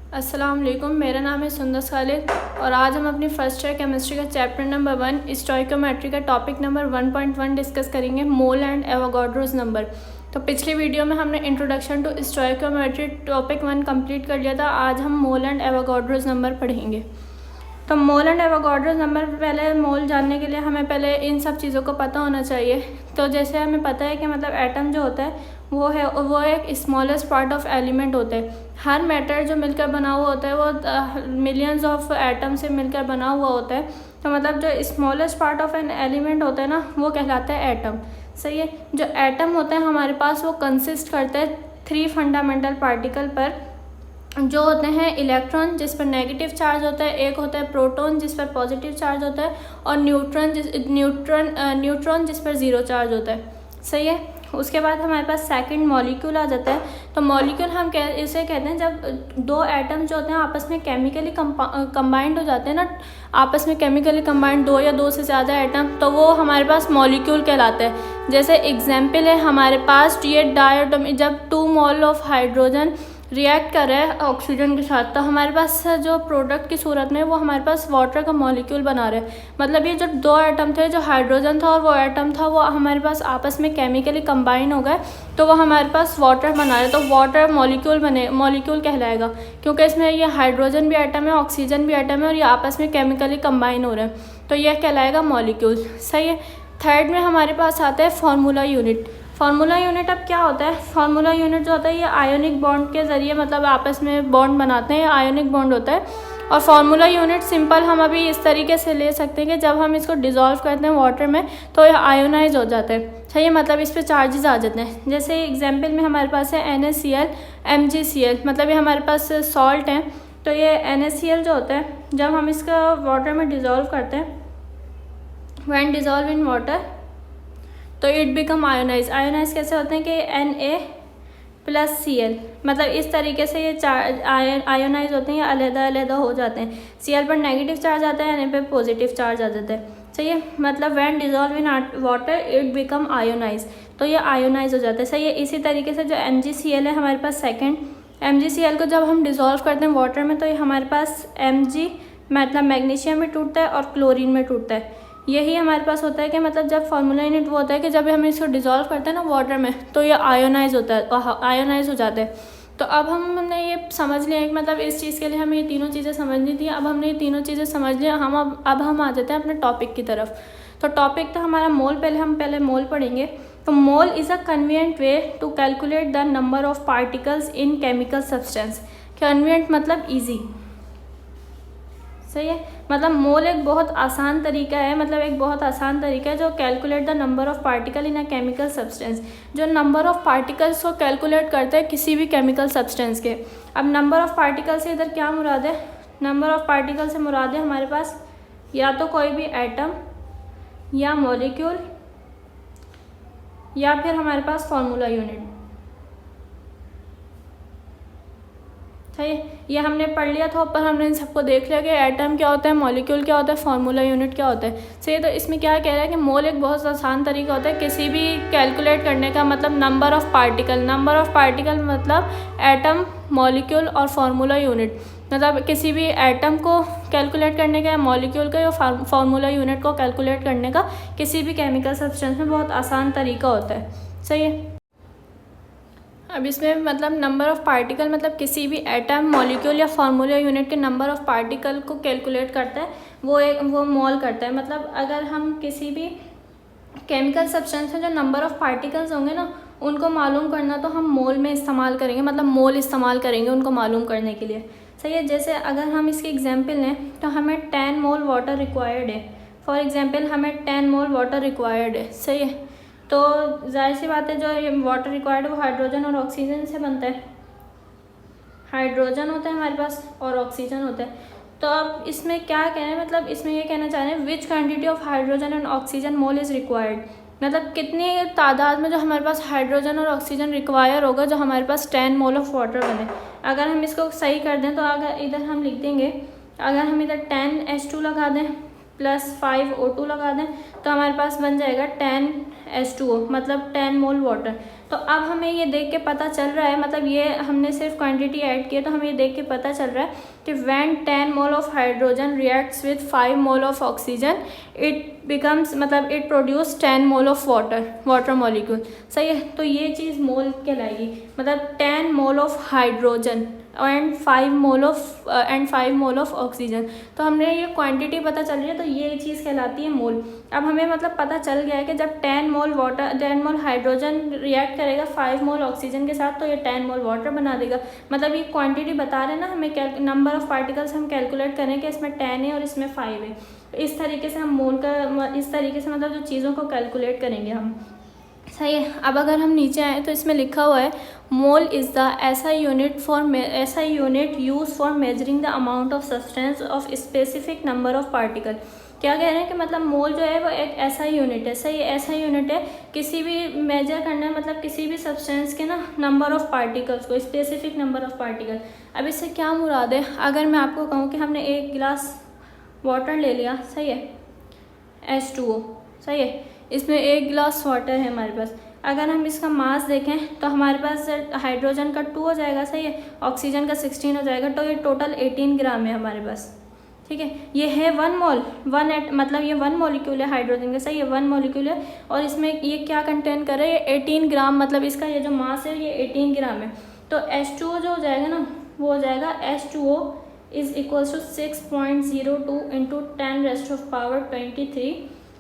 अस्सलाम वालेकुम, मेरा नाम है सुंदस खालिद और आज हम अपनी फर्स्ट ईयर केमिस्ट्री का चैप्टर नंबर 1 स्टोइकोमेट्री का टॉपिक नंबर 1.1 डिस्कस करेंगे, मोल एंड एवोगाड्रोस नंबर। तो पिछली वीडियो में हमने introduction to stoichiometry topic 1 complete कर लिया था। आज हम मोल एंड एवोगाड्रोस नंबर पढ़ेंगे। तो मोल एंड एवोगाड्रोस नंबर, पहले मोल जानने के लिए हमें पहले इन सब चीज़ों को पता होना चाहिए। तो जैसे हमें पता है कि मतलब एटम जो होता है वो एक स्मॉलेस्ट पार्ट ऑफ एलिमेंट होता है। हर मैटर जो मिलकर बना हुआ होता है वो मिलियंस ऑफ एटम से मिलकर बना हुआ होता है। तो मतलब जो smallest part of an element होता है ना, वो कहलाता है एटम। सही है। जो एटम होता है हमारे पास वो कंसिस्ट करता है 3 फंडामेंटल पार्टिकल पर, जो होते हैं इलेक्ट्रॉन जिस पर नेगेटिव चार्ज होता है, एक होता है प्रोटॉन जिस पर पॉजिटिव चार्ज होता है, और न्यूट्रॉन जिस पर ज़ीरो चार्ज होता है। सही है। उसके बाद हमारे पास सेकंड मॉलिक्यूल आ जाता है। तो मॉलिक्यूल हम इसे कहते हैं जब दो एटम जो होते हैं आपस में केमिकली कंबाइंड हो जाते हैं ना, आपस में केमिकली कंबाइंड 2 या 2 से ज़्यादा एटम, तो वो हमारे पास मॉलिक्यूल कहलाता है। जैसे एग्जाम्पल है हमारे पास ये डायटोमी, जब 2 मोल ऑफ हाइड्रोजन रिएक्ट कर रहा है ऑक्सीजन के साथ, तो हमारे पास जो प्रोडक्ट की सूरत में वो हमारे पास वाटर का मॉलिक्यूल बना रहे हैं। मतलब ये जो 2 एटम थे, जो हाइड्रोजन था और वो एटम था, वो हमारे पास आपस में केमिकली कंबाइन हो गए, तो वो हमारे पास वाटर बना रहे। तो वाटर मॉलिक्यूल कहलाएगा, क्योंकि इसमें ये हाइड्रोजन भी एटम है, ऑक्सीजन भी एटम है, और ये आपस में केमिकली कंबाइन हो रहे हैं, तो यह कहलाएगा मॉलिक्यूल। सही है। थर्ड में हमारे पास आता है फार्मूला यूनिट। फार्मूला यूनिट अब क्या होता है? फार्मूला यूनिट जो होता है ये आयोनिक बॉन्ड के ज़रिए मतलब आपस में बॉन्ड बनाते हैं, आयोनिक बॉन्ड होता है। और फार्मूला यूनिट सिंपल हम अभी इस तरीके से ले सकते हैं कि जब हम इसको डिज़ोल्व करते हैं वाटर में तो यह आयोनाइज हो जाता है। सही है। मतलब इस पर चार्जेस आ जाते हैं। जैसे एग्जाम्पल में हमारे पास है NaCl, MgCl, मतलब ये हमारे पास सॉल्ट हैं। तो ये NaCl जो होता है, जब हम इसका वाटर में डिज़ोल्व करते हैं, व्हेन डिज़ोल्व इन वाटर, तो इट बिकम आयोनाइज। आयोनाइज कैसे होते हैं कि Na+Cl, मतलब इस तरीके से ये आयोनाइज होते हैं या अलग-अलग हो जाते हैं। Cl पर नेगेटिव चार्ज आता है, Na पे पॉजिटिव चार्ज आ जाता है। सही है। मतलब when dissolve in water it become ionise, तो ये आयोनाइज हो जाता है। सही है। इसी तरीके से जो MgCl है हमारे पास सेकेंड, MgCl को जब हम डिज़ोल्व करते हैं वाटर में, तो ये हमारे पास Mg मतलब मैग्नीशियम में टूटता है और क्लोरीन में टूटता है। यही हमारे पास होता है कि मतलब जब फार्मूला यूनिट वो होता है कि जब हम इसको डिज़ोल्व करते हैं ना वाटर में, तो ये आयोनाइज होता है, आयोनाइज हो जाता है। तो अब हमने ये समझ लिया कि मतलब इस चीज़ के लिए हमें ये तीनों चीज़ें समझनी थी। अब हमने ये तीनों चीज़ें समझ लिया, अब हम आ जाते हैं अपने टॉपिक की तरफ। तो टॉपिक था हमारा मोल। पहले मोल पढ़ेंगे। तो mole is a convenient way to calculate the number of particles in chemical substance. Convenient मतलब ईजी। सही है। मतलब मोल एक बहुत आसान तरीका है, मतलब एक बहुत आसान तरीका है जो calculate the number of particle in a chemical substance, जो नंबर ऑफ पार्टिकल्स को कैलकुलेट करते हैं किसी भी केमिकल सब्सटेंस के। अब नंबर ऑफ पार्टिकल से इधर क्या मुराद है? नंबर ऑफ पार्टिकल से मुराद है हमारे पास या तो कोई भी एटम या मॉलिक्यूल या फिर हमारे पास फार्मूला यूनिट। सही है। ये हमने पढ़ लिया था ऊपर, हमने इन सबको देख लिया कि एटम क्या होता है, मॉलिक्यूल क्या होता है, फार्मूला यूनिट क्या होता है। सही है। तो इसमें क्या कह रहा है कि मोल एक बहुत आसान तरीका होता है किसी भी कैलकुलेट करने का, मतलब नंबर ऑफ पार्टिकल मतलब एटम, मॉलिक्यूल और फार्मूला यूनिट। मतलब किसी भी एटम को कैलकुलेट करने का या मॉलिक्यूल का या फार्मूला यूनिट को कैलकुलेट करने का किसी भी केमिकल सब्सटेंस में बहुत आसान तरीका होता है। सही है। अब इसमें मतलब नंबर ऑफ़ पार्टिकल मतलब किसी भी एटम, मॉलिक्यूल या फार्मूला यूनिट के नंबर ऑफ़ पार्टिकल को कैलकुलेट करता है, वो मोल करता है। मतलब अगर हम किसी भी केमिकल सब्सटेंस में जो नंबर ऑफ़ पार्टिकल्स होंगे ना, उनको मालूम करना तो हम मोल में इस्तेमाल करेंगे, मतलब मोल इस्तेमाल करेंगे उनको मालूम करने के लिए। सही है। जैसे अगर हम इसकी एग्जाम्पल लें तो हमें 10 मोल वाटर रिक्वायर्ड है। फॉर एग्जाम्पल हमें 10 मोल वाटर रिक्वायर्ड है। सही है। तो जाहिर सी बात है जो ये वाटर रिक्वायर्ड है वो हाइड्रोजन और ऑक्सीजन से बनता है। हाइड्रोजन होता है हमारे पास और ऑक्सीजन होता है। तो अब इसमें क्या कहना है, मतलब इसमें ये कहना चाह रहे हैं विच quantity of hydrogen and oxygen mole is required, मतलब कितनी तादाद में जो हमारे पास हाइड्रोजन और ऑक्सीजन रिक्वायर होगा जो हमारे पास 10 मोल ऑफ वाटर बने। अगर हम इसको सही कर दें तो अगर इधर हम लिख देंगे, अगर हम इधर 10H2 लगा दें प्लस 5O2 लगा दें तो हमारे पास बन जाएगा 10H2O, मतलब 10 मोल वाटर। तो अब हमें ये देख के पता चल रहा है, मतलब ये हमने सिर्फ क्वांटिटी ऐड की है, तो हमें ये देख के पता चल रहा है कि when 10 mole of hydrogen reacts with 5 mole of oxygen it becomes, मतलब it produce 10 mole of water molecule. सही है, तो ये चीज़ मोल कहलाएगी, मतलब 10 mole of hydrogen and 5 mole of oxygen. तो हमने ये क्वांटिटी पता चल रही है, तो ये चीज़ कहलाती है मोल। अब हमें मतलब पता चल गया है कि जब 10 मोल हाइड्रोजन रिएक्ट करेगा 5 मोल ऑक्सीजन के साथ, तो ये 10 मोल वाटर बना देगा। मतलब ये क्वांटिटी बता रहे हैं ना हमें, नंबर ऑफ पार्टिकल्स हम कैलकुलेट करें कि इसमें 10 है और इसमें 5 है। इस तरीके से हम मोल का, इस तरीके से मतलब जो चीज़ों को कैलकुलेट करेंगे हम। सही है। अब अगर हम नीचे आए तो इसमें लिखा हुआ है मोल इज़ द ऐसा unit use for measuring the amount of substance of specific number of particle. क्या कह रहे हैं कि मतलब मोल जो है वो एक ऐसा यूनिट है। सही है, ऐसा यूनिट है किसी भी मेजर करना है, मतलब किसी भी सब्सटेंस के ना नंबर ऑफ पार्टिकल्स को, स्पेसिफिक नंबर ऑफ पार्टिकल। अब इससे क्या मुराद है, अगर मैं आपको कहूँ कि हमने 1 गिलास वाटर ले लिया, सही है, H2O, सही है, इसमें 1 गिलास वाटर है हमारे पास। अगर हम इसका मास देखें तो हमारे पास हाइड्रोजन का 2 हो जाएगा, सही है, ऑक्सीजन का 16 हो जाएगा, तो ये टोटल 18 ग्राम है हमारे पास। ठीक है, ये है 1 मोल, मतलब ये 1 मॉलिक्यूल है हाइड्रोजन का, सही है, 1 मॉलिक्यूल है, और इसमें ये क्या कंटेन कर रहा है, ये 18 ग्राम, मतलब इसका ये जो मास है ये 18 ग्राम है। तो H2O जो हो जाएगा ना, वो हो जाएगा H2O is equals to 6.02 into 10⁻⁻23।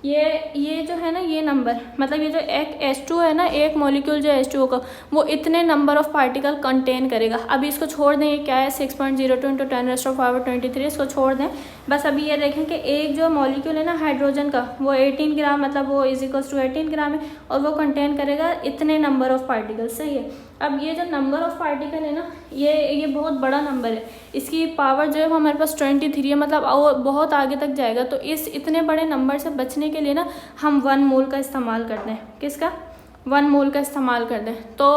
ये जो है ना, ये नंबर, मतलब ये जो एक H2 है ना, एक मॉलिक्यूल जो H2O का, वो इतने नंबर ऑफ पार्टिकल कंटेन करेगा। अभी इसको छोड़ दें, ये क्या है, 6.02 इंटू 10⁻⁻23, इसको छोड़ दें। बस अभी ये देखें कि एक जो मॉलिक्यूल है ना हाइड्रोजन का, वो 18 ग्राम, मतलब वो इज इक्वल्स टू 18 ग्राम है, और वो कंटेन करेगा इतने नंबर ऑफ पार्टिकल। सही है। अब ये जो नंबर ऑफ पार्टिकल है ना, ये बहुत बड़ा नंबर है, इसकी पावर जो है वो हमारे पास 23 है, मतलब और बहुत आगे तक जाएगा। तो इस इतने बड़े नंबर से बचने के लिए ना हम 1 मोल का इस्तेमाल करते हैं। किसका? 1 मोल का इस्तेमाल करते हैं। तो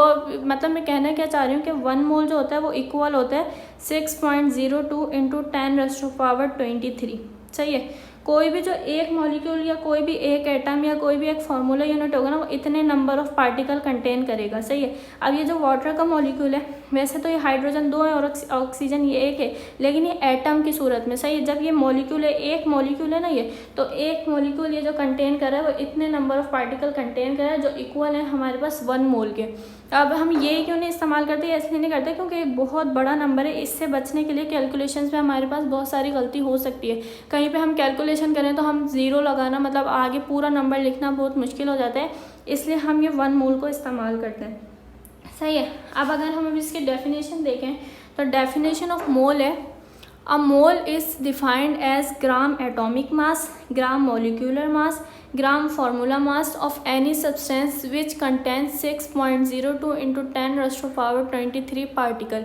मतलब मैं कहना क्या चाह रही हूँ कि 1 मोल जो होता है वो इक्वल होता है 6.02 इंटू 10⁻23। सही है। कोई भी जो एक मॉलिक्यूल या कोई भी एक एटम या कोई भी एक फार्मूला यूनिट होगा ना, वो इतने नंबर ऑफ पार्टिकल कंटेन करेगा। सही है। अब ये जो वाटर का मॉलिक्यूल है, वैसे तो ये हाइड्रोजन 2 है और ऑक्सीजन ये 1 है, लेकिन ये एटम की सूरत में। सही है। जब ये मॉलिक्यूल है, एक मॉलिक्यूल है ना ये, तो एक मॉलिक्यूल ये जो कंटेन कर रहा है वो इतने नंबर ऑफ पार्टिकल कंटेन कर रहा है जो इक्वल है हमारे पास 1 मोल के। अब हम ये क्यों नहीं इस्तेमाल करते, इसलिए नहीं करते क्योंकि एक बहुत बड़ा नंबर है। इससे बचने के लिए कैलकुलेशंस में हमारे पास बहुत सारी गलती हो सकती है। कहीं पे हम कैलकुलेशन करें तो हम 0 लगाना, मतलब आगे पूरा नंबर लिखना बहुत मुश्किल हो जाता है, इसलिए हम ये 1 मोल को इस्तेमाल करते हैं। सही है। अब अगर हम इसकी डेफिनेशन देखें तो डेफिनेशन ऑफ मोल है, a mole is defined as gram atomic mass, gram molecular mass, gram formula mass of any substance which contains 6.02 into 10⁻23 particle.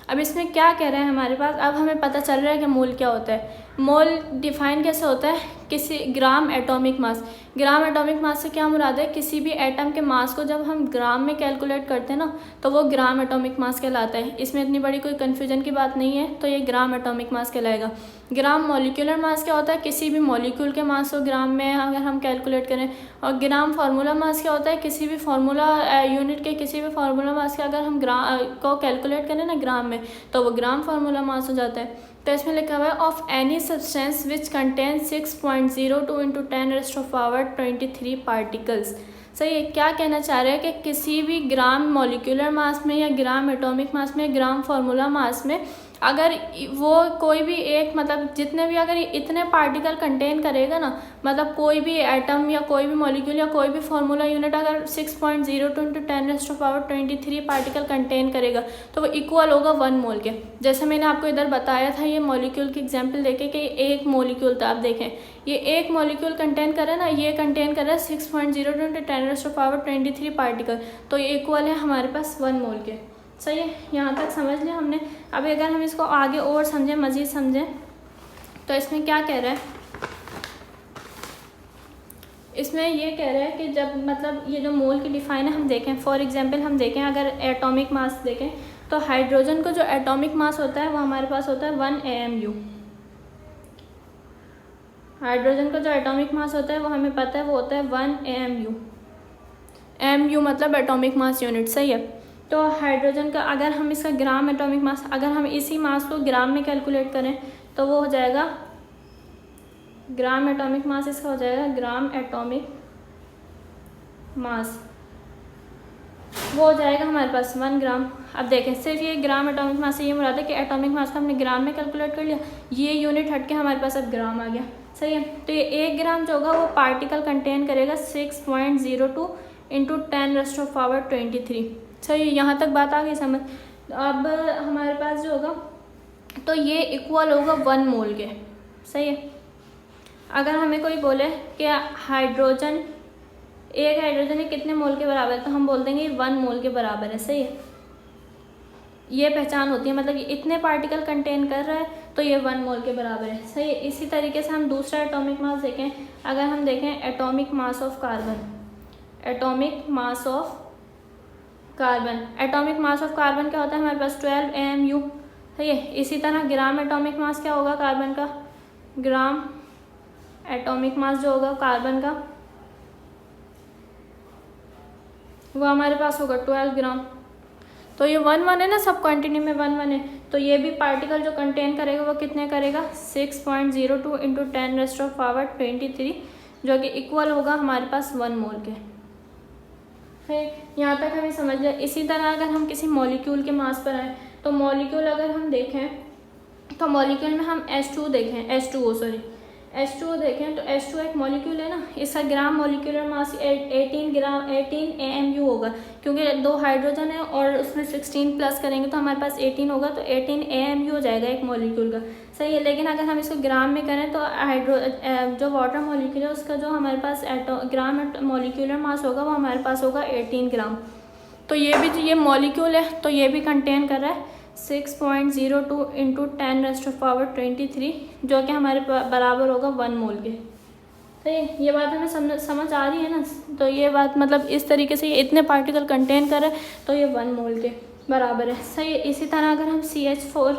अब इसमें क्या कह रहे हैं हमारे पास, अब हमें पता चल रहा है कि मोल क्या होता है। मोल डिफाइन कैसे होता है, किसी ग्राम एटॉमिक मास। ग्राम एटॉमिक मास से क्या मुराद है, किसी भी एटम के मास को जब हम ग्राम में कैलकुलेट करते हैं ना, तो वो ग्राम एटॉमिक मास कहलाता है। इसमें इतनी बड़ी कोई कन्फ्यूजन की बात नहीं है, तो ये ग्राम एटॉमिक मास कहलाएगा। ग्राम मॉलिक्यूलर मास क्या होता है, किसी भी मॉलिक्यूल के मास को ग्राम में अगर हम कैलकुलेट करें। और ग्राम फार्मूला मास क्या होता है, किसी भी फार्मूला यूनिट के किसी भी फार्मूला मास के अगर हम ग्राम को कैलकुलेट करें ना ग्राम में, तो वो ग्राम फार्मूला मास हो जाता है। तो इसमें लिखा हुआ है of any substance which contain 6.02 into 10⁻23 particles. सही है। क्या कहना चाह रहे हैं कि किसी भी ग्राम मॉलिक्यूलर मास में या ग्राम एटॉमिक मास में, ग्राम फार्मूला मास में अगर वो कोई भी एक, मतलब जितने भी अगर इतने पार्टिकल कंटेन करेगा ना, मतलब कोई भी एटम या कोई भी मॉलिक्यूल या कोई भी फार्मूला यूनिट अगर 6.02 इंटू 10⁻23 पार्टिकल कंटेन करेगा, तो वो इक्वल होगा 1 मोल के। जैसे मैंने आपको इधर बताया था, ये मॉलिक्यूल की एग्जांपल देखे कि एक मॉलिक्यूल था। आप देखें ये एक मॉलिक्यूल कंटेन कर रहा है ना, ये कंटेन कर रहा है 6.02 इंटू 10⁻23 पार्टिकल, तो ये इक्वल है हमारे पास 1 मोल के। सही है। यहाँ तक समझ लिया हमने। अब अगर हम इसको आगे और समझें, मज़ीद समझें, तो इसमें क्या कह रहा है, इसमें ये कह रहा है कि जब मतलब ये जो मोल की डिफाइन है हम देखें, फॉर एग्जांपल हम देखें अगर एटॉमिक मास देखें, तो हाइड्रोजन को जो एटॉमिक मास होता है वो हमारे पास होता है 1 AMU। हाइड्रोजन का जो एटॉमिक मास होता है वो हमें पता है वो होता है 1 AMU। MU मतलब एटॉमिक मास यूनिट, सही है। तो हाइड्रोजन का अगर हम इसका ग्राम एटॉमिक मास, अगर हम इसी मास को ग्राम में कैलकुलेट करें तो वो हो जाएगा ग्राम एटॉमिक मास, इसका हो जाएगा ग्राम एटॉमिक मास, वो हो जाएगा हमारे पास 1 ग्राम। अब देखें सिर्फ ये ग्राम एटॉमिक मास से ये मुराद है कि एटॉमिक मास को हमने ग्राम में कैलकुलेट कर लिया, ये यूनिट हट के हमारे पास अब ग्राम आ गया, सही है। तो ये 1 ग्राम जो होगा वो पार्टिकल कंटेन करेगा 6.02 इंटू 10⁻23, सही है। यहाँ तक बात आ गई समझ। अब हमारे पास जो होगा तो ये इक्वल होगा 1 मोल के, सही है। अगर हमें कोई बोले कि हाइड्रोजन, एक हाइड्रोजन है कितने मोल के बराबर है, तो हम बोल देंगे 1 मोल के बराबर है, सही है। ये पहचान होती है, मतलब ये इतने पार्टिकल कंटेन कर रहा है तो ये 1 मोल के बराबर है, सही है। इसी तरीके से हम दूसरा एटॉमिक मास देखें, अगर हम देखें atomic mass of carbon, atomic mass of carbon, atomic mass of carbon क्या होता है हमारे पास 12 AMU, सही है। इसी तरह ग्राम एटॉमिक मास क्या होगा कार्बन का, ग्राम एटॉमिक मास जो होगा कार्बन का वो हमारे पास होगा 12 ग्राम। तो ये 1 है ना, सब क्वांटिटी में 1 है, तो ये भी पार्टिकल जो कंटेन करेगा वो कितने करेगा 6.02 इंटू 10⁻23, जो कि इक्वल होगा हमारे पास 1 मोल के। फिर यहाँ तक हमें समझ लिया। इसी तरह अगर हम किसी मॉलिक्यूल के मास पर आए तो मॉलिक्यूल अगर हम देखें तो मॉलिक्यूल में हम H2 देखें तो H2 एक मॉलिक्यूल है ना, इसका ग्राम मॉलिक्यूलर मास 18 AMU होगा, क्योंकि 2 हाइड्रोजन है और उसमें 16 प्लस करेंगे तो हमारे पास 18 होगा, तो 18 AMU हो जाएगा एक मॉलिक्यूल का, सही है। लेकिन अगर हम इसको ग्राम में करें तो जो वाटर मॉलिक्यूल है उसका जो हमारे पास ग्राम मॉलिक्यूलर मास होगा वो हमारे पास होगा 18 ग्राम। तो ये भी जो ये मॉलिक्यूल है तो ये भी कंटेन कर रहा है 6.02 इंटू 10⁻23, जो कि हमारे बराबर होगा 1 मोल के, सही। ये बात हमें समझ आ रही है ना। तो ये बात मतलब इस तरीके से ये इतने पार्टिकल कंटेन कर रहा है तो ये 1 मोल के बराबर है, सही है। इसी तरह अगर हम CH4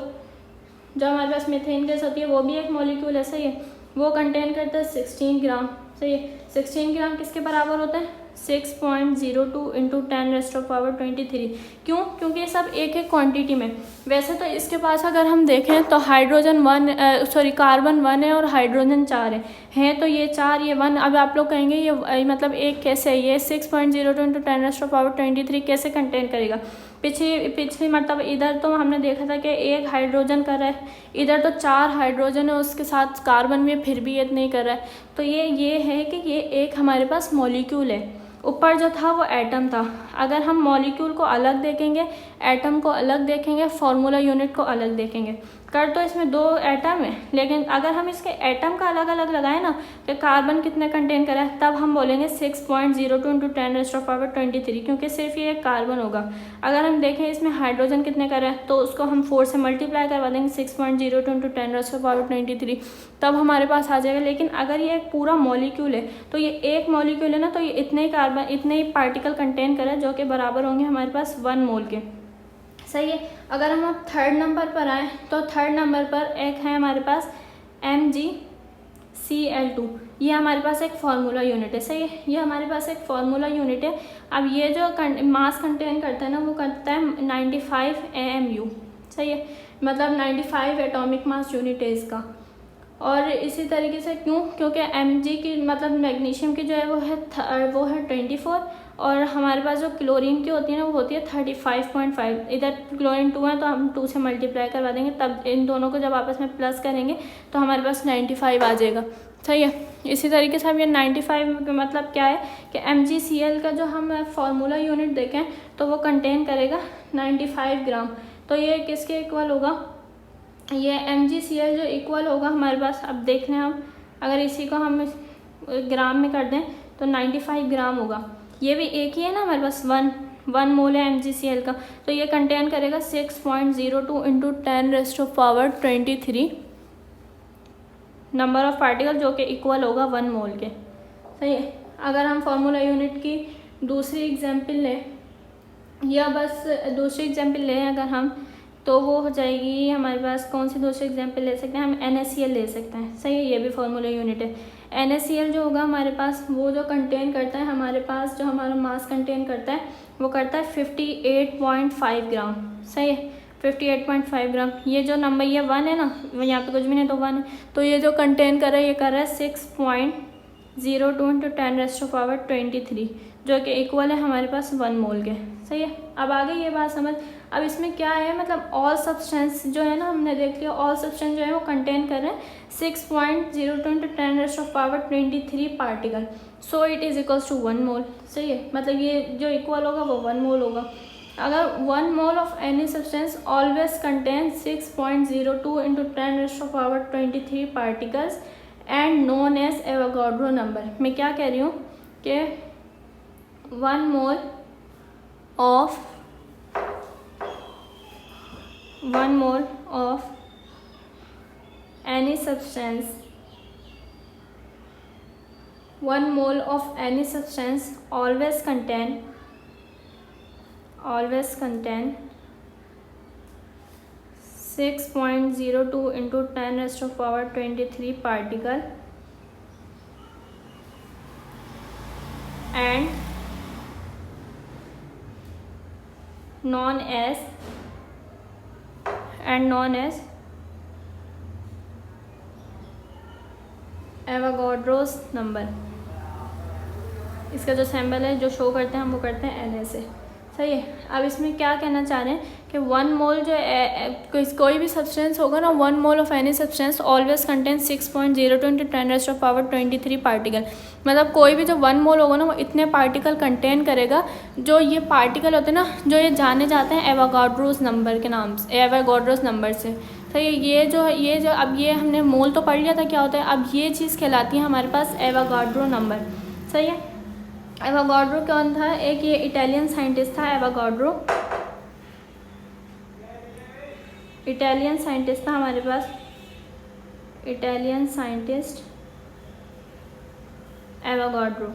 जो हमारे पास मीथेन गैस होती है वो भी एक मॉलिक्यूल है, सही है, वो कंटेन करता है 16 ग्राम, सही है। 16 ग्राम किसके बराबर होता है 6.02 इंटू 10⁻23, क्यों, क्योंकि ये सब एक एक क्वांटिटी में। वैसे तो इसके पास अगर हम देखें तो कार्बन 1 है और हाइड्रोजन 4 है तो ये 4 ये 1। अब आप लोग कहेंगे ये मतलब एक कैसे है, ये 6.02 इंटू 10⁻23 कैसे कंटेन करेगा। पिछली मतलब इधर तो हमने देखा था कि एक हाइड्रोजन कर रहा है, इधर तो 4 हाइड्रोजन है उसके साथ कार्बन भी, फिर भी ये नहीं कर रहा है। तो ये है कि ये एक हमारे पास मॉलिक्यूल है, ऊपर जो था वो एटम था। अगर हम मॉलिक्यूल को अलग देखेंगे, एटम को अलग देखेंगे, फार्मूला यूनिट को अलग देखेंगे, कर तो इसमें 2 एटम है, लेकिन अगर हम इसके एटम का अलग अलग लगाए ना कि कार्बन कितने कंटेन करा है, तब हम बोलेंगे 6.02 इंटू 10⁻23, क्योंकि सिर्फ ये कार्बन होगा। अगर हम देखें इसमें हाइड्रोजन कितने करा है तो उसको हम 4 से मल्टीप्लाई करवा देंगे 6.02 इंटू 10⁻23, तब हमारे पास आ जाएगा। लेकिन अगर ये एक पूरा मॉलिक्यूल है तो ये एक मॉलिक्यूल है ना, तो ये इतने ही पार्टिकल कंटेन करे जो कि बराबर होंगे हमारे पास 1 मोल के, सही है। अगर हम अब 3rd नंबर पर आए तो 3rd नंबर पर एक है हमारे पास MgCl2, ये हमारे पास एक फार्मूला यूनिट है, सही है। ये हमारे पास एक फार्मूला यूनिट है। अब ये जो मास कंटेन करता है ना वो करता है 95 AMU, सही है, मतलब 95 एटॉमिक मास यूनिट है इसका। और इसी तरीके से क्योंकि Mg की मतलब मैग्नीशियम की जो है वो है 24, और हमारे पास जो क्लोरीन की होती है ना वो होती है 35.5। इधर क्लोरीन 2 है तो हम 2 से मल्टीप्लाई करवा देंगे, तब इन दोनों को जब आपस में प्लस करेंगे तो हमारे पास 95 आ जाएगा, सही है। इसी तरीके से हम ये 95 मतलब क्या है कि MgCl का जो हम फार्मूला यूनिट देखें तो वो कंटेन करेगा 95 ग्राम। तो ये किसके इक्वल होगा, ये MgCl जो इक्वल होगा हमारे पास, अब देख लें हम अगर इसी को हम ग्राम में कर दें तो 95 ग्राम होगा। ये भी एक ही है ना हमारे पास, 1 मोल है MgCl का, तो ये कंटेन करेगा 6.02 इंटू 10⁻23 नंबर ऑफ पार्टिकल, जो कि इक्वल होगा 1 मोल के, सही है। अगर हम फार्मूला यूनिट की दूसरी एग्जांपल लें, या बस दूसरी एग्जांपल लें अगर हम, तो वो हो जाएगी हमारे पास, कौन सी दूसरी एग्जांपल ले सकते हैं हम, NaCl ले सकते हैं, सही है। ये भी फार्मूला यूनिट है। NaCl जो होगा हमारे पास, वो जो कंटेन करता है हमारे पास, जो हमारा मास कंटेन करता है वो करता है 58.5 ग्राम। सही है, 58.5 ग्राम। ये जो नंबर ये 1 है ना, यहाँ पे कुछ भी नहीं तो 1 है, तो ये जो कंटेन कर रहा है ये कर रहा है 6.02 इंटू 10⁻23, जो कि इक्वल है हमारे पास 1 मोल के। सही है, अब आगे ये बात समझ। अब इसमें क्या है, मतलब ऑल सब्सटेंस जो है ना, हमने देख लिया ऑल सब्सटेंस जो है वो कंटेन कर रहे हैं 6.02 into 10⁻23 particle, so it is equals to 1 mole. सही है, मतलब ये जो इक्वल होगा वो 1 मोल होगा। अगर 1 mole of any substance always contain 6.02 into 10⁻23 particles and known as Avogadro number. मैं क्या कह रही हूँ कि 1 मोल of any substance, 1 mole of any substance always contain 6.02 into 10⁻23 particle and known as Avogadro's number. इसका जो सैम्पल है जो शो करते हैं हम वो करते हैं Na से। सही है, अब इसमें क्या कहना चाह रहे हैं कि 1 मोल जो कोई भी सब्सटेंस होगा ना, 1 mole of any substance always contain 6.02 into 10⁻23 particle. मतलब कोई भी जो 1 मोल होगा ना वो इतने पार्टिकल कंटेन करेगा। जो ये पार्टिकल होते हैं ना, जो ये जाने जाते हैं एवोगाड्रोस नंबर के नाम से, एवोगाड्रोस नंबर से। सही है, ये जो अब ये हमने मोल तो पढ़ लिया था क्या होता है, अब ये चीज़ कहलाती है हमारे पास एवोगाड्रो नंबर। सही है, एवोगाड्रो कौन था, एक ये इटालियन साइंटिस्ट था एवोगाड्रो, इटालियन साइंटिस्ट था हमारे पास, इटालियन साइंटिस्ट एवोगाड्रो।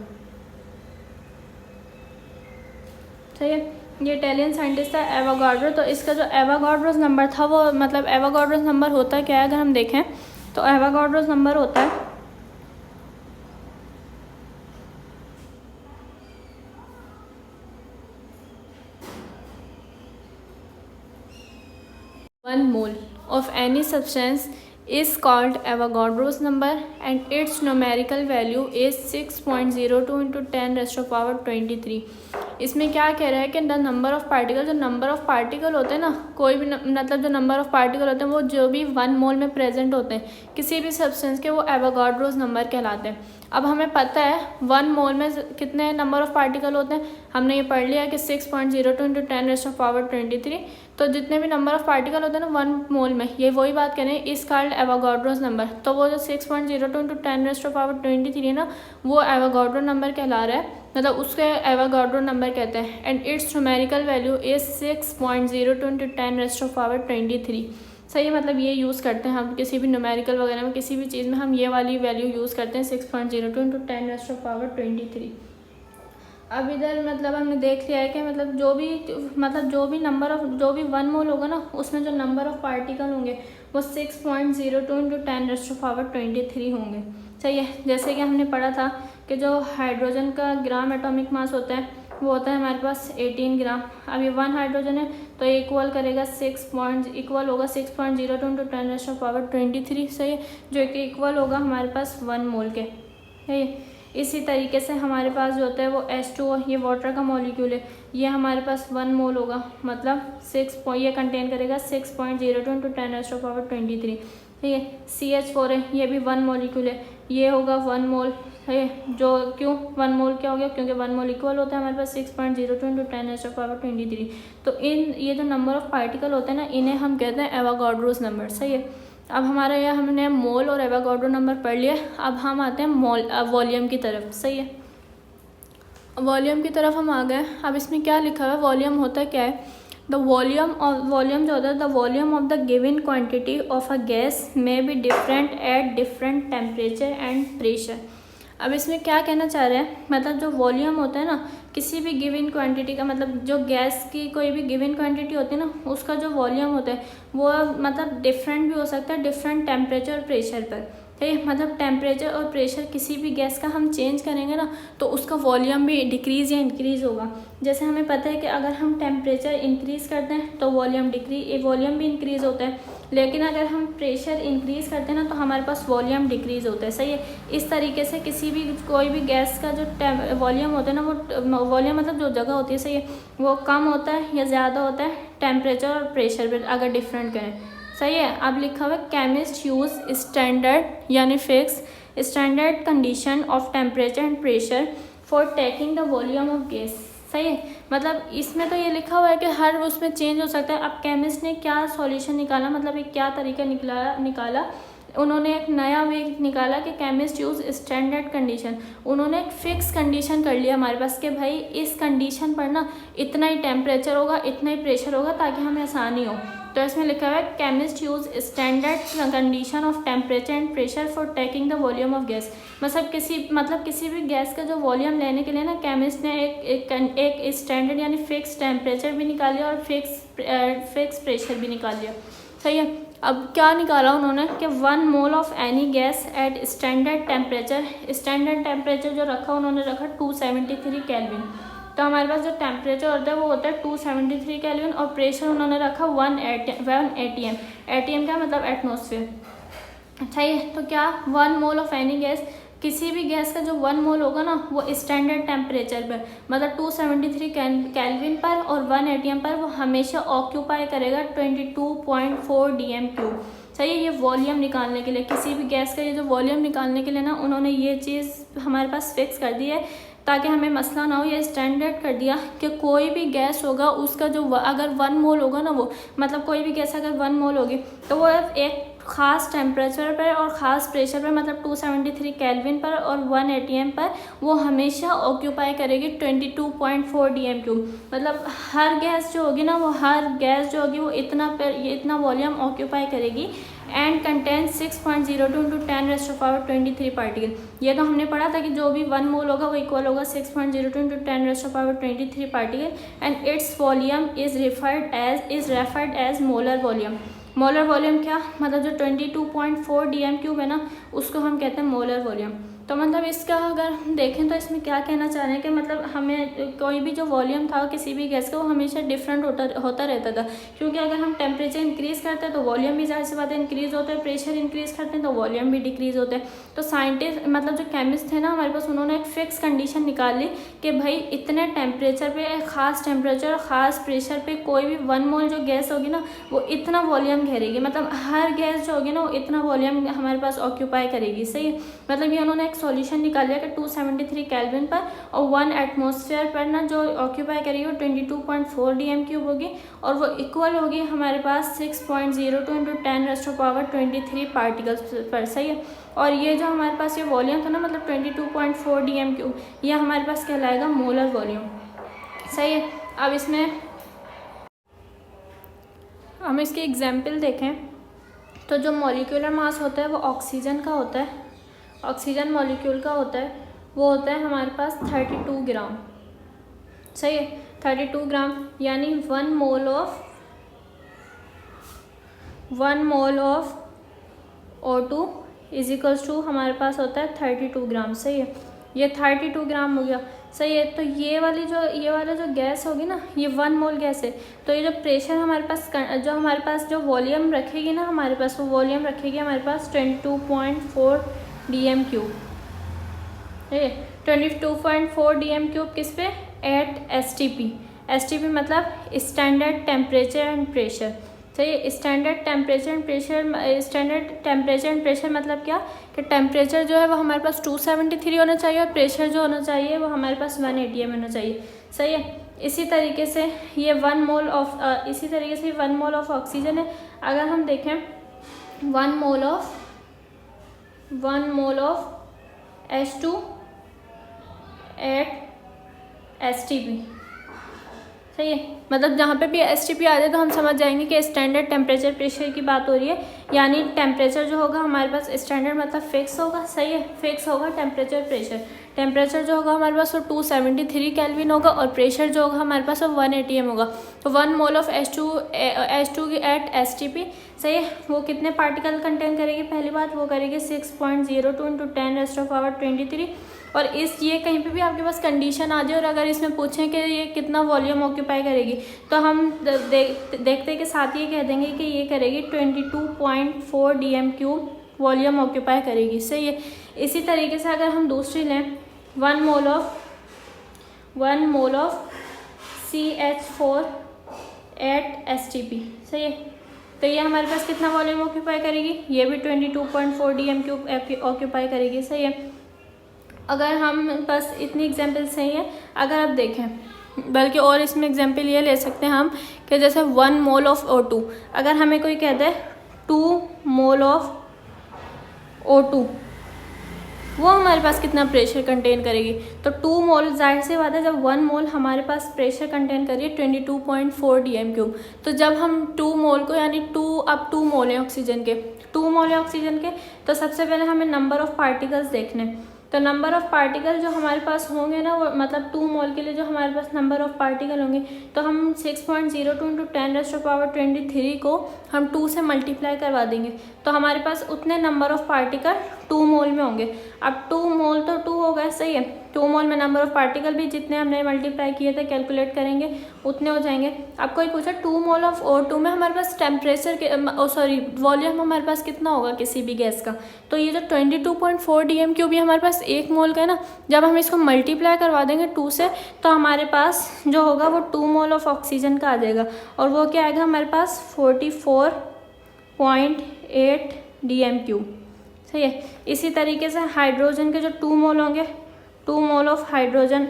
सही है, ये इटालियन साइंटिस्ट था एवोगाड्रो। तो इसका जो एवोगाड्रोस नंबर था वो, मतलब एवोगाड्रोस नंबर होता क्या है अगर हम देखें तो एवोगाड्रोस नंबर होता है 1 mole of any substance is called Avogadro's number and its numerical value is 6.02 into 10⁻23। इसमें क्या कह रहा है कि द नंबर ऑफ़ पार्टिकल, जो नंबर ऑफ़ पार्टिकल होते हैं ना, कोई भी मतलब जो नंबर ऑफ़ पार्टिकल होते हैं वो जो भी 1 मोल में प्रेजेंट होते हैं किसी भी सब्सटेंस के, वो एवोगाड्रोस नंबर कहलाते हैं। अब हमें पता है 1 मोल में कितने नंबर ऑफ़ पार्टिकल होते हैं, हमने ये पढ़ लिया कि 6.02 इंटू 10⁻23। तो जितने भी नंबर ऑफ़ पार्टिकल होते हैं ना 1 मोल में, ये वही बात करें इस कॉल्ड एवोगाड्रोस नंबर। तो वो जो 6.02 इंटू 10⁻23 है ना, वो एवोगाड्रो नंबर कहला रहा है, मतलब उसके एवोगाड्रो नंबर कहते हैं। And it's numerical value is 6.02 into 10⁻23। सही, मतलब ये यूज़ करते हैं हम किसी भी न्यूमेरिकल वगैरह में, किसी भी चीज़ में हम ये वाली वैल्यू यूज़ करते हैं 6.02 इंटू 10⁻23। अब इधर मतलब हमने देख लिया है कि मतलब जो भी नंबर ऑफ, जो भी 1 मोल होगा ना उसमें जो नंबर ऑफ़ पार्टिकल होंगे वो 6.02 इंटू 10⁻23 होंगे। सही है, जैसे कि हमने पढ़ा था कि जो हाइड्रोजन का ग्राम एटॉमिक मास होता है वो होता है हमारे पास 18 ग्राम। अब ये 1 हाइड्रोजन है तो इक्वल करेगा इक्वल होगा 6.02 इंटू 10⁻23। सही है, जो कि इक्वल होगा हमारे पास 1 मोल के। सही है, इसी तरीके से हमारे पास जो होता है वो H2O, ये वाटर का मॉलिक्यूल है, ये हमारे पास 1 मोल होगा, मतलब ये कंटेन करेगा 6.02 इंटू 10⁻23। ठीक है, CH4 है, ये भी 1 मॉलिक्यूल है, ये होगा 1 मोल है। जो क्यों 1 मोल क्या हो गया, क्योंकि 1 मोल इक्वल होता है हमारे पास 6.02 इंटू 10⁻23। तो ये जो नंबर ऑफ़ पार्टिकल होते हैं ना, इन्हें हम कहते हैं एवोगाड्रोस नंबर। सही है, अब हमारा यह हमने मोल और एवोगाड्रो नंबर पढ़ लिया। अब हम आते हैं वॉल्यूम की तरफ। सही है, वॉल्यूम की तरफ हम आ गए। अब इसमें क्या लिखा हुआ है, वॉल्यूम होता है क्या है, वॉल्यूम जो होता है, the volume of the given quantity of a gas may be different at different temperature and pressure. अब इसमें क्या कहना चाह रहे हैं, मतलब जो वॉल्यूम होता है ना किसी भी गिवन क्वांटिटी का, मतलब जो गैस की कोई भी गिवन क्वांटिटी होती है ना उसका जो वॉल्यूम होता है वो मतलब डिफरेंट भी हो सकता है डिफरेंट टेम्परेचर और प्रेशर पर। ठीक है। मतलब टेम्परेचर और प्रेशर किसी भी गैस का हम चेंज करेंगे ना तो उसका वॉल्यूम भी डिक्रीज़ या इंक्रीज़ होगा। जैसे हमें पता है कि अगर हम टेम्परेचर इंक्रीज़ करते हैं तो वॉल्यूम भी इंक्रीज़ होता है, लेकिन अगर हम प्रेशर इंक्रीज़ करते हैं ना तो हमारे पास वॉल्यूम डिक्रीज़ होता है। सही है। इस तरीके से कोई भी गैस का जो वॉल्यूम होता है ना, वो वॉल्यूम मतलब जो जगह होती है, सही है, वो कम होता है या ज़्यादा होता है टेम्परेचर और प्रेशर पर अगर डिफरेंट करें। सही है। अब लिखा हुआ है केमिस्ट यूज़ स्टैंडर्ड यानी fix standard condition of temperature and pressure for taking the volume of gas. सही है। मतलब इसमें तो ये लिखा हुआ है कि हर उसमें चेंज हो सकता है। अब केमिस्ट ने क्या सॉल्यूशन निकाला, मतलब एक क्या तरीका निकाला, उन्होंने एक नया वे निकाला कि केमिस्ट यूज़ स्टैंडर्ड कंडीशन। उन्होंने एक फिक्स कंडीशन कर लिया हमारे पास कि भाई इस कंडीशन पर ना इतना ही टेम्परेचर होगा, इतना ही प्रेशर होगा, ताकि हमें आसानी हो। तो इसमें लिखा हुआ है chemist use standard condition of temperature and pressure for taking the volume of gas. मतलब किसी भी गैस का जो वॉल्यूम लेने के लिए ना केमिस्ट ने एक स्टैंडर्ड यानी फिक्स टेम्परेचर भी निकाल लिया और फिक्स प्रेशर भी निकाल लिया। सही है। अब क्या निकाला उन्होंने कि 1 mole of any gas at standard temperature जो रखा उन्होंने रखा 273 केल्विन। तो हमारे पास जो टेम्परेचर होता है वो होता है 273 केल्विन और प्रेशर उन्होंने रखा 1 ATM। ATM क्या मतलब एटमॉस्फेयर। अच्छा ये तो क्या 1 मोल ऑफ एनी गैस, किसी भी गैस का जो 1 मोल होगा ना वो स्टैंडर्ड टेम्परेचर पर मतलब 273 केल्विन पर और 1 ATM पर वो हमेशा ऑक्यूपाई करेगा 22.4 DM3। सही है। ये वॉल्यूम निकालने के लिए, किसी भी गैस का ये जो वॉल्यूम निकालने के लिए ना उन्होंने ये चीज़ हमारे पास फिक्स कर दी है ताकि हमें मसला ना हो। ये स्टैंडर्ड कर दिया कि कोई भी गैस होगा उसका जो अगर 1 मोल होगा ना वो मतलब कोई भी गैस अगर 1 मोल होगी तो वो एक ख़ास टेम्परेचर पर और ख़ास प्रेशर पर मतलब 273 केल्विन पर और 1 ATM पर वो हमेशा ऑक्यूपाई करेगी 22.4 DM3। मतलब हर गैस जो होगी ना वो इतना वॉल्यूम ऑक्यूपाई करेगी एंड कंटेन 6.02 × 10⁻23 पार्टिकल। ये तो हमने पढ़ा था कि जो भी 1 मोल होगा वो इक्वल होगा 6.02 × 10⁻23 particle and its volume is referred as molar volume. Molar volume क्या मतलब जो 22.4 DM3 है ना उसको हम कहते हैं मोलर वॉल्यूम। तो मतलब इसका अगर देखें तो इसमें क्या कहना चाह रहे हैं कि मतलब हमें कोई भी जो वॉल्यूम था किसी भी गैस का वो हमेशा डिफरेंट होता रहता था, क्योंकि अगर हम टेम्परेचर इंक्रीज़ करते हैं तो वॉल्यूम भी ज़ाहिर सी बात है इंक्रीज़ होता है, प्रेशर इंक्रीज़ करते हैं तो वॉल्यूम भी डिक्रीज़ होता है। तो साइंटिस्ट मतलब जो केमिस्ट थे ना हमारे पास उन्होंने एक फ़िक्स कंडीशन निकाल ली कि भाई इतने टेम्परेचर पर ख़ास टेम्परेचर और ख़ास प्रेशर पर कोई भी 1 मोल जो गैस होगी ना वो इतना वॉल्यूम घेरेगी। मतलब हर गैस जो होगी ना वो इतना वॉल्यूम हमारे पास ऑक्यूपाई करेगी। सही है। मतलब ये उन्होंने सॉल्यूशन निकाल लिया कि 273 केल्विन पर और 1 एटमॉस्फेयर पर ना जो ऑक्यूपाई करेगी वो 22.4 DM3 होगी और वो इक्वल होगी हमारे पास 6.02 × 10⁻23 पार्टिकल्स पर। सही है। और ये जो हमारे पास ये वॉल्यूम था ना मतलब 22.4 DM3 ये हमारे पास कहलाएगा मोलर वॉल्यूम। सही है। अब इसमें हम इसकी एग्जाम्पल देखें तो जो मॉलिक्यूलर मास होता है वो ऑक्सीजन का होता है, ऑक्सीजन मॉलिक्यूल का होता है, वो होता है हमारे पास 32 ग्राम। सही है। 32 ग्राम यानी 1 mole of O2 is equals to हमारे पास होता है 32 ग्राम। सही है। ये 32 ग्राम हो गया। सही है। तो ये वाला जो गैस होगी ना ये 1 मोल गैस है। तो ये जो प्रेशर हमारे पास जो वॉल्यूम रखेगी ना हमारे पास वो वॉल्यूम रखेगी हमारे पास 22.4 DM3। ठीक है। 22.4 DM3 किस पे एट STP मतलब स्टैंडर्ड टेम्परेचर एंड प्रेशर। सही। स्टैंडर्ड टेम्परेचर एंड प्रेशर मतलब क्या कि टेम्परेचर जो है वो हमारे पास 273 होना चाहिए और प्रेशर जो होना चाहिए वो हमारे पास 1 ATM होना चाहिए। सही है। इसी तरीके से ये 1 मोल ऑफ ऑक्सीजन है। अगर हम देखें 1 mole of H2 eight STP। सही है। मतलब जहाँ पे भी STP आ जाए तो हम समझ जाएंगे कि स्टैंडर्ड टेम्परेचर प्रेशर की बात हो रही है। यानी टेम्परेचर जो होगा हमारे पास स्टैंडर्ड मतलब फिक्स होगा, सही है, फिक्स होगा टेम्परेचर प्रेशर। टेम्परेचर जो होगा हमारे पास वो 273 केल्विन होगा और प्रेशर जो होगा हमारे पास वो 1 atm होगा। तो 1 mole of H2 eight STP, सही है, वो कितने पार्टिकल कंटेन करेगी? पहली बात वो करेगी 6.02 इंटू 10⁻23। और ये कहीं पे भी आपके पास कंडीशन आ जाए और अगर इसमें पूछें कि ये कितना वॉल्यूम ऑक्यूपाई करेगी, तो हम देखते के साथ ये कह देंगे कि ये करेगी 22.4 dm³ वॉल्यूम ऑक्यूपाई करेगी, सही है। इसी तरीके से अगर हम दूसरी लें 1 mole of CH4 at STP, सही है, तो ये हमारे पास कितना वॉल्यूम ऑक्यूपाई करेगी? ये भी 22.4 dm³ ऑक्यूपाई करेगी, सही है। अगर हम बस इतनी एग्जांपल सही है, अगर आप देखें बल्कि और इसमें एग्जांपल ये ले सकते हैं हम कि जैसे 1 मोल ऑफ O2, अगर हमें कोई कहता है 2 मोल ऑफ O2, वो हमारे पास कितना प्रेशर कंटेन करेगी? तो 2 मोल, जाहिर सी बात है जब 1 मोल हमारे पास प्रेशर कंटेन करिए 22.4 dm³, तो जब हम 2 मोल को यानी 2 मोल है ऑक्सीजन के, 2 मोल है ऑक्सीजन के, तो सबसे पहले हमें नंबर ऑफ पार्टिकल्स देखने। तो नंबर ऑफ पार्टिकल जो हमारे पास होंगे ना, वो मतलब 2 मोल के लिए जो हमारे पास नंबर ऑफ पार्टिकल होंगे, तो हम 6.02 इंटू 10⁻23 को हम 2 से मल्टीप्लाई करवा देंगे, तो हमारे पास उतने नंबर ऑफ पार्टिकल 2 मोल में होंगे। अब 2 मोल तो 2 हो गए, सही है, 2 मोल में नंबर ऑफ पार्टिकल भी जितने हमने मल्टीप्लाई किए थे कैलकुलेट करेंगे उतने हो जाएंगे। अब कोई पूछा 2 मोल ऑफ O2 में हमारे पास टेम्परेचर के वॉल्यूम हमारे पास कितना होगा किसी भी गैस का? तो ये जो 22.4 dm³ भी हमारे पास 1 मोल का है ना, जब हम इसको मल्टीप्लाई करवा देंगे 2 से, तो हमारे पास जो होगा वो 2 मोल ऑफ ऑक्सीजन का आ जाएगा, और वो क्या आएगा हमारे पास 44.8 dm³, सही है। इसी तरीके से हाइड्रोजन के जो 2 मोल होंगे, 2 mole of hydrogen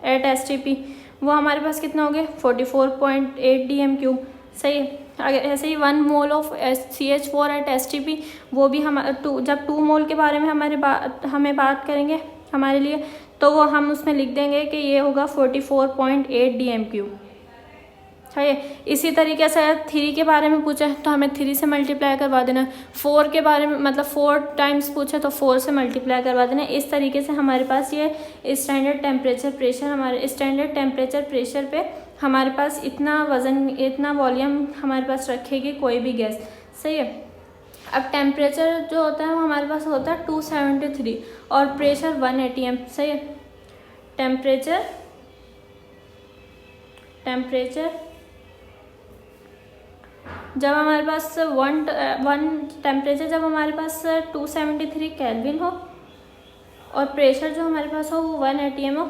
at STP, वो हमारे पास कितना हो गए 44.8 dm³, सही है। अगर ऐसे ही 1 mole of CH4 at STP, वो भी हम जब 2 मोल के बारे में हमें बात करेंगे हमारे लिए, तो वो हम उसमें लिख देंगे कि ये होगा 44.8 dm³, सही है। इसी तरीके से 3 के बारे में पूछा तो हमें 3 से मल्टीप्लाई करवा देना, 4 के बारे में मतलब 4 टाइम्स पूछे तो 4 से मल्टीप्लाई करवा देना। इस तरीके से हमारे पास ये स्टैंडर्ड टेम्परेचर प्रेशर, हमारे स्टैंडर्ड टेम्परेचर प्रेशर पे हमारे पास इतना वज़न, इतना वॉल्यूम हमारे पास रखेगी कोई भी गैस, सही है। अब टेम्परेचर जो होता है वो हमारे पास होता है 273 और प्रेशर 1 atm, सही है। टेम्परेचर जब हमारे पास टेम्परेचर जब हमारे पास 273 केल्विन हो और प्रेशर जो हमारे पास हो वो 1 atm हो,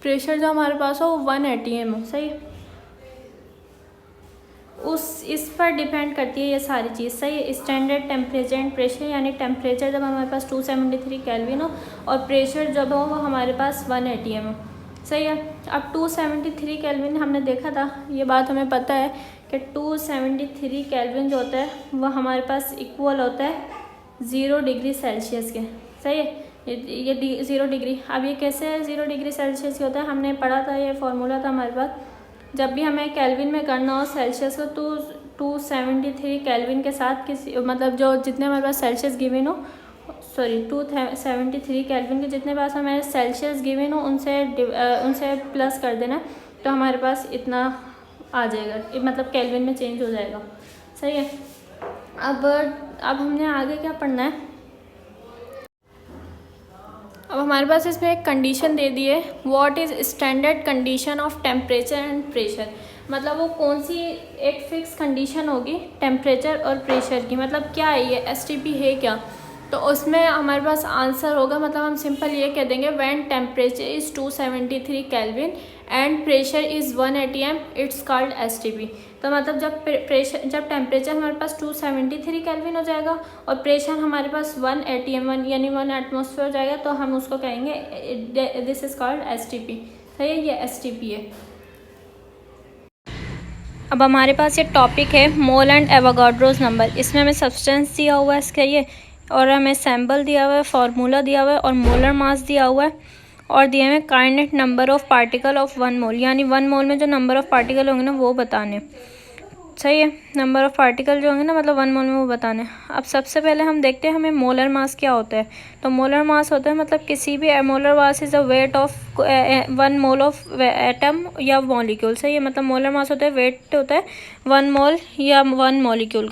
प्रेशर जो हमारे पास हो वो 1 atm हो, सही है। इस पर डिपेंड करती है ये सारी चीज़, सही है। स्टैंडर्ड टेम्परेचर एंड प्रेशर, यानी टेम्परेचर जब हमारे पास 273 केल्विन हो और प्रेशर जब हो वो हमारे पास 1 atm हो, सही है। अब 273 केल्विन हमने देखा था, ये बात हमें पता है कि 273 केल्विन जो होता है वो हमारे पास इक्वल होता है 0 डिग्री सेल्सियस के, सही है। ये 0 डिग्री, अब ये कैसे 0 डिग्री सेल्सियस के होता है, हमने पढ़ा था, ये फार्मूला था हमारे पास। जब भी हमें केल्विन में करना हो सेल्सियस को, तो 273 केल्विन के साथ किसी मतलब जो जितने हमारे पास सेल्सियस गिवन हो, 273 केल्विन के जितने पास हमारे सेल्सियस गिवन हो उनसे प्लस कर देना, तो हमारे पास इतना आ जाएगा, मतलब केल्विन में चेंज हो जाएगा, सही है। अब हमने आगे क्या पढ़ना है, अब हमारे पास इसमें एक कंडीशन दे दी है, what is standard condition of temperature and pressure, मतलब वो कौन सी एक फिक्स कंडीशन होगी टेम्परेचर और प्रेशर की, मतलब क्या है ये STP है क्या, तो उसमें हमारे पास आंसर होगा, मतलब हम सिंपल ये कह देंगे when temperature is 273 kelvin and pressure is 1 atm it's called STP। तो मतलब जब टेम्परेचर हमारे पास 273 केल्विन हो जाएगा और प्रेशर हमारे पास 1 atm यानी 1 एटमॉस्फेयर हो जाएगा, तो हम उसको कहेंगे दिस इज़ कॉल्ड STP, सही है, ये STP है। अब हमारे पास ये टॉपिक है मोल एंड एवोगाड्रोस नंबर, इसमें हमें सब्सटेंस दिया हुआ है इसका ये, और हमें सैम्पल दिया हुआ है, फार्मूला दिया हुआ है और मोलर मास दिया हुआ है, और दिए हुए काइनेट नंबर ऑफ पार्टिकल ऑफ 1 मोल, यानी 1 मोल में जो नंबर ऑफ पार्टिकल होंगे ना वो बताने। सही है। नंबर ऑफ़ पार्टिकल जो होंगे ना, मतलब 1 मोल में वो बताने। अब सबसे पहले हम देखते हैं हमें मोलर मास क्या होता है। तो मोलर मास होता है मतलब किसी भी molar mass is a weight of 1 mole of atom या मॉलिक्यूल। सही है, मतलब मोलर मास होता है, वेट होता है 1 मोल या 1 मॉलिक्यूल।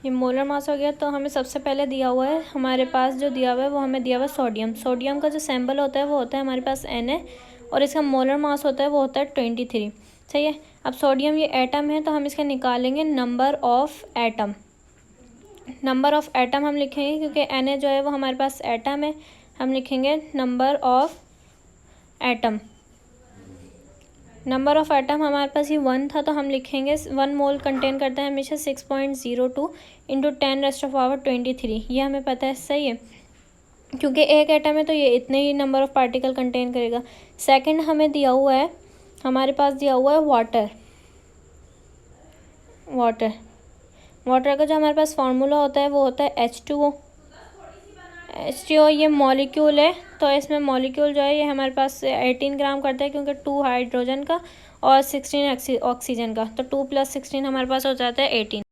ये मोलर मास हो गया। तो हमें सबसे पहले दिया हुआ है, हमारे पास जो दिया हुआ है वो हमें दिया हुआ है सोडियम। सोडियम का जो सिंबल होता है वो होता है हमारे पास Na, और इसका मोलर मास होता है वो होता है 23। सही है। अब सोडियम ये एटम है तो हम इसका निकालेंगे number of atom. Number of atom हम लिखेंगे क्योंकि Na जो है वो हमारे पास एटम है, हम लिखेंगे number of atom. Number of atom हमारे पास ये 1 था तो हम लिखेंगे 1 मोल कंटेन करता है हमेशा 6.02 इंटू 10⁻23। ये हमें पता है। सही है, क्योंकि एक एटम है तो ये इतने ही नंबर ऑफ़ पार्टिकल कंटेन करेगा। सेकंड हमें दिया हुआ है, हमारे पास दिया हुआ है वाटर। वाटर का जो हमारे पास फार्मूला होता है वो होता है H2O। H2O ये मॉलिक्यूल है, तो इसमें मॉलिक्यूल जो है ये हमारे पास 18 ग्राम करता है, क्योंकि 2 हाइड्रोजन का और 16 ऑक्सीजन का, तो 2 + 16 हमारे पास हो जाता है 18।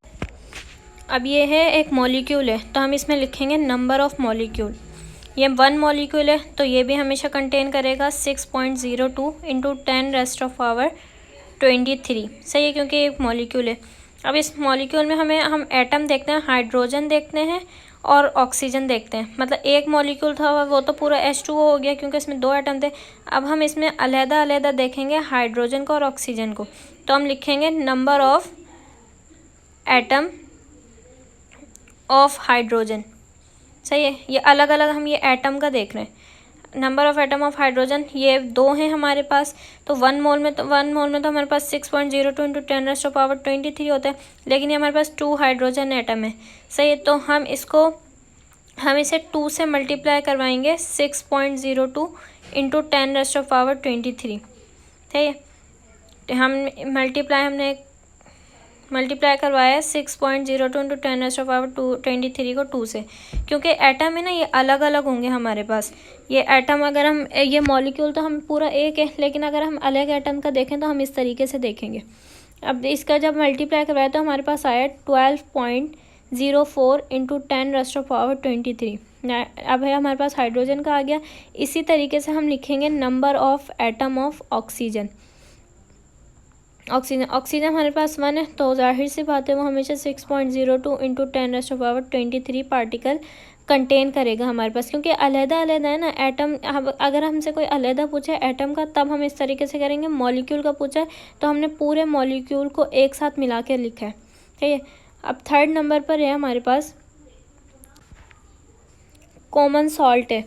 अब ये है एक मॉलिक्यूल है तो हम इसमें लिखेंगे नंबर ऑफ़ मॉलिक्यूल। ये 1 मॉलिक्यूल है तो ये भी हमेशा कंटेन करेगा 6.02 इंटू 10⁻23। सही है, क्योंकि एक मॉलिक्यूल है। अब इस मॉलिक्यूल में हम एटम देखते हैं, हाइड्रोजन देखते हैं और ऑक्सीजन देखते हैं। मतलब एक मॉलिक्यूल था वो तो पूरा H2O हो गया क्योंकि इसमें 2 एटम थे। अब हम इसमें अलग-अलग देखेंगे हाइड्रोजन को और ऑक्सीजन को, तो हम लिखेंगे number of atom of hydrogen. सही है, ये अलग अलग हम ये एटम का देख रहे हैं। Number of atom of hydrogen ये 2 हैं हमारे पास, तो 1 मोल में तो हमारे पास 6.02 इंटू 10⁻23 होता है, लेकिन ये हमारे पास 2 हाइड्रोजन एटम है। सही है, तो हम इसे 2 से मल्टीप्लाई करवाएंगे 6.02 इंटू 10⁻23। सही है, हमने मल्टीप्लाई करवाया है 6.02 इंटू 10⁻23 को 2 से, क्योंकि एटम है ना ये अलग अलग होंगे हमारे पास। ये एटम अगर हम ये मॉलिक्यूल तो हम पूरा एक है, लेकिन अगर हम अलग एटम का देखें तो हम इस तरीके से देखेंगे। अब इसका जब मल्टीप्लाई करवाया तो हमारे पास आया 12.04 इंटू 10⁻23। अब है हमारे पास हाइड्रोजन का आ गया। इसी तरीके से हम लिखेंगे number of atom of oxygen. Oxygen हमारे पास 1 है तो जाहिर सी बात है वो हमेशा 6.02 इंटू 10⁻23 पार्टिकल कंटेन करेगा हमारे पास, क्योंकि अलग-अलग है ना एटम। अगर हमसे कोई अलग पूछे एटम का तब हम इस तरीके से करेंगे, मॉलिक्यूल का पूछा है तो हमने पूरे मॉलिक्यूल को एक साथ मिला के लिखा है। ठीक है, अब 3rd नंबर पर है हमारे पास कॉमन सॉल्ट है।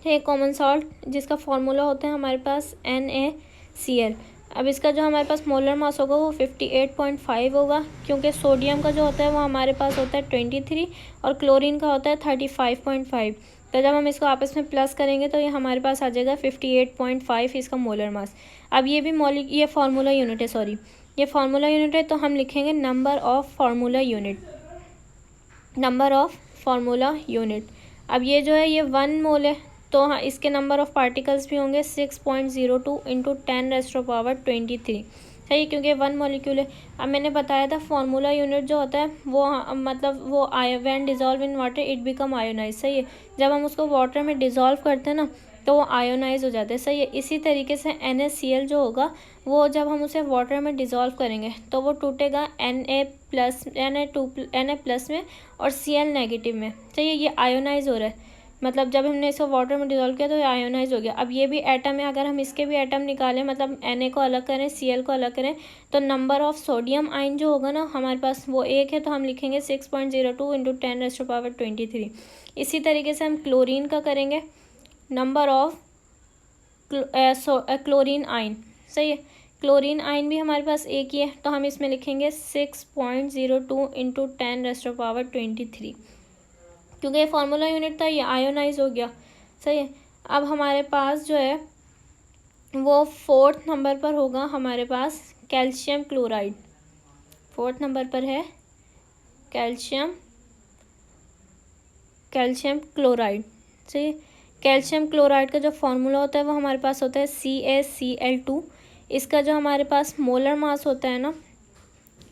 ये कॉमन सॉल्ट जिसका फार्मूला होता है हमारे पास NaCl। अब इसका जो हमारे पास मोलर मास होगा वो 58.5 होगा, क्योंकि सोडियम का जो होता है वो हमारे पास होता है 23 और क्लोरीन का होता है 35.5। तो जब हम इसको आपस में प्लस करेंगे तो ये हमारे पास आ जाएगा 58.5 इसका मोलर मास। अब ये भी ये फार्मूला यूनिट है, ये फार्मूला यूनिट है, तो हम लिखेंगे नंबर ऑफ़ फार्मूला यूनिट। अब ये जो है ये 1 मोल है तो हाँ इसके नंबर ऑफ़ पार्टिकल्स भी होंगे 6.02 इंटू 10⁻23। सही, क्योंकि 1 मॉलिक्यूल है। अब मैंने बताया था फार्मूला यूनिट जो होता है वो मतलब वो when dissolve in water it become ionise. सही है, जब हम उसको वाटर में डिज़ोल्व करते हैं ना तो वो आयोनाइज हो जाते हैं। सही है, इसी तरीके से NaCl जो होगा वो जब हम उसे वाटर में डिज़ोल्व करेंगे तो वो टूटेगा Na+ में और Cl नेगेटिव में। सही है, ये आयोनाइज हो रहा है, मतलब जब हमने इसको वाटर में डिज़ोल्व किया तो ये आयोनाइज हो गया। अब ये भी एटम है, अगर हम इसके भी एटम निकालें, मतलब Na को अलग करें, Cl को अलग करें, तो नंबर ऑफ़ सोडियम आयन जो होगा ना हमारे पास वो 1 है, तो हम लिखेंगे 6.02 इंटू 10⁻23। इसी तरीके से हम क्लोरीन का करेंगे, नंबर ऑफ़ क्लोरीन आयन। सही है, क्लोरीन आयन भी हमारे पास 1 ही है, तो हम इसमें लिखेंगे 6.02 इंटू 10⁻23, क्योंकि ये फार्मूला यूनिट था, ये आयोनाइज हो गया। सही है, अब हमारे पास जो है वो 4th नंबर पर होगा हमारे पास कैल्शियम क्लोराइड। 4th नंबर पर है कैल्शियम क्लोराइड। सही है, कैल्शियम क्लोराइड का जो फार्मूला होता है वो हमारे पास होता है CaCl2। इसका जो हमारे पास मोलर मास होता है ना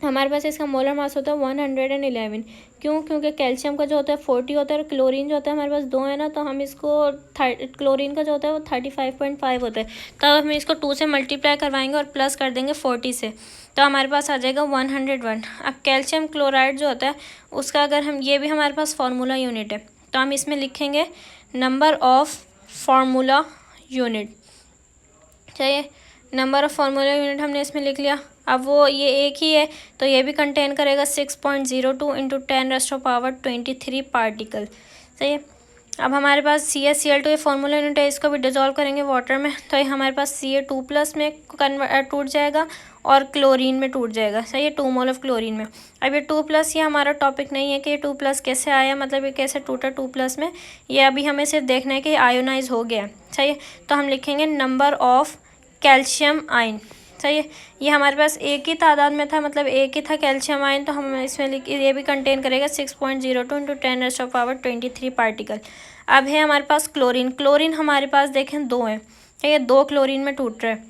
हमारे पास इसका मोलर मास होता है 111। क्यों? क्योंकि कैल्शियम का जो होता है 40 होता है और क्लोरीन जो होता है हमारे पास 2 है ना, तो हम इसको क्लोरीन का जो होता है वो 35.5 होता है। तब हम इसको 2 से मल्टीप्लाई करवाएंगे और प्लस कर देंगे 40 से, तो हमारे पास आ जाएगा 101। अब कैल्शियम क्लोराइड जो होता है उसका अगर हम, ये भी हमारे पास फार्मूला यूनिट है, तो हम इसमें लिखेंगे नंबर ऑफ फार्मूला यूनिट। चाहिए नंबर ऑफ फार्मूला यूनिट हमने इसमें लिख लिया। अब वो ये एक ही है तो ये भी कंटेन करेगा 6.02 इंटू 10⁻23 पार्टिकल। सही है। अब हमारे पास CaCl2 ये फार्मूला यूनिट है, इसको भी डिजोल्व करेंगे वाटर में, तो ये हमारे पास Ca2+ में टूट जाएगा और क्लोरीन में टूट जाएगा। सही है, 2 मोल ऑफ क्लोरीन में। अब ये 2+ ये हमारा टॉपिक नहीं है कि ये 2+ कैसे आया, मतलब ये कैसे टूटा 2+ में, ये अभी हमें सिर्फ देखना है कि आयोनाइज हो गया। सही है, तो हम लिखेंगे नंबर ऑफ कैल्शियम आयन। सही है, ये हमारे पास एक ही तादाद में था, मतलब एक ही था कैल्शियम आयन, तो हम इसमें ये भी कंटेन करेगा 6.02 इंटू 10⁻23 पार्टिकल। अब है हमारे पास क्लोरीन। क्लोरीन हमारे पास देखें 2 है, ठीक है, 2 क्लोरीन में टूट रहा है।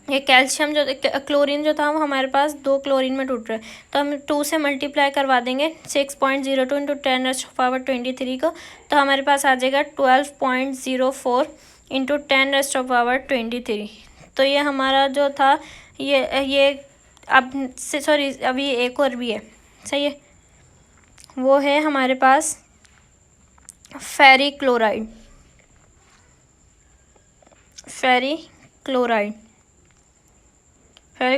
ये कैल्शियम जो क्लोरीन जो था वो हमारे पास 2 क्लोरीन में टूट रहा है, तो हम 2 से मल्टीप्लाई करवा देंगे 6.02 इंटू 10⁻23 को, तो हमारे पास आ जाएगा 12.04 इंटू 10⁻23। तो ये हमारा जो था ये अब से सॉरी अभी एक और भी है। सही है, वो है हमारे पास फेरिक क्लोराइड। फेरिक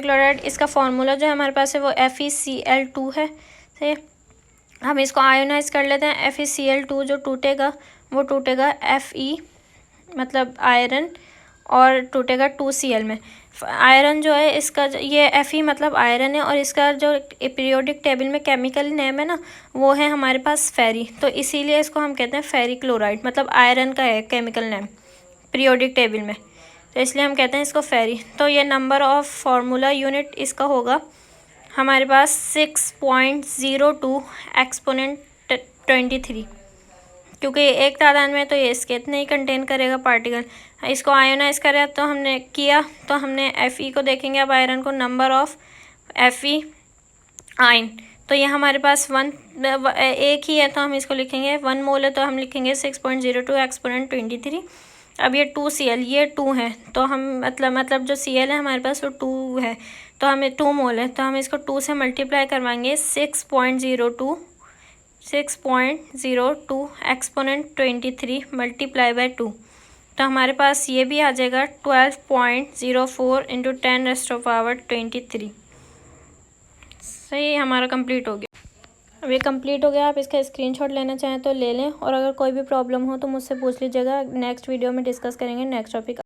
क्लोराइड इसका फार्मूला जो है हमारे पास है वो FeCl2 है। सही है, हम इसको आयोनाइज कर लेते हैं। FeCl2 जो टूटेगा वो टूटेगा Fe मतलब आयरन और टूटेगा 2Cl में। आयरन जो है इसका ये Fe मतलब आयरन है, और इसका जो पीरियोडिक टेबल में केमिकल नेम है ना वो है हमारे पास फेरी, तो इसीलिए इसको हम कहते हैं फेरिक क्लोराइड, मतलब आयरन का है केमिकल नेम पीरियोडिक टेबल में, तो इसलिए हम कहते हैं इसको फेरी। तो ये नंबर ऑफ फार्मूला यूनिट इसका होगा हमारे पास 6.02 एक्सपोनेंट 23, क्योंकि एक तादाद में तो ये इसके इतने ही कंटेन करेगा पार्टिकल। इसको आयोनाइज करें तो हमने किया, तो हमने Fe को देखेंगे अब आयरन को, नंबर ऑफ Fe आयन, तो ये हमारे पास एक ही है, तो हम इसको लिखेंगे 1 मोल है, तो हम लिखेंगे 6.02 एक्सपोनेंट 23। अब ये 2Cl ये 2 है, तो हम मतलब जो Cl है हमारे पास वो 2 है, तो हमें 2 मोल है, तो हम इसको 2 से मल्टीप्लाई करवाएंगे 6.02 एक्सपोनेंट 23 मल्टीप्लाई बाय 2, तो हमारे पास ये भी आ जाएगा 12.04 इंटू 10⁻23। सही, हमारा कंप्लीट हो गया। अब ये कंप्लीट हो गया, आप इसका स्क्रीनशॉट लेना चाहें तो ले लें, और अगर कोई भी प्रॉब्लम हो तो मुझसे पूछ लीजिएगा। नेक्स्ट वीडियो में डिस्कस करेंगे नेक्स्ट टॉपिक।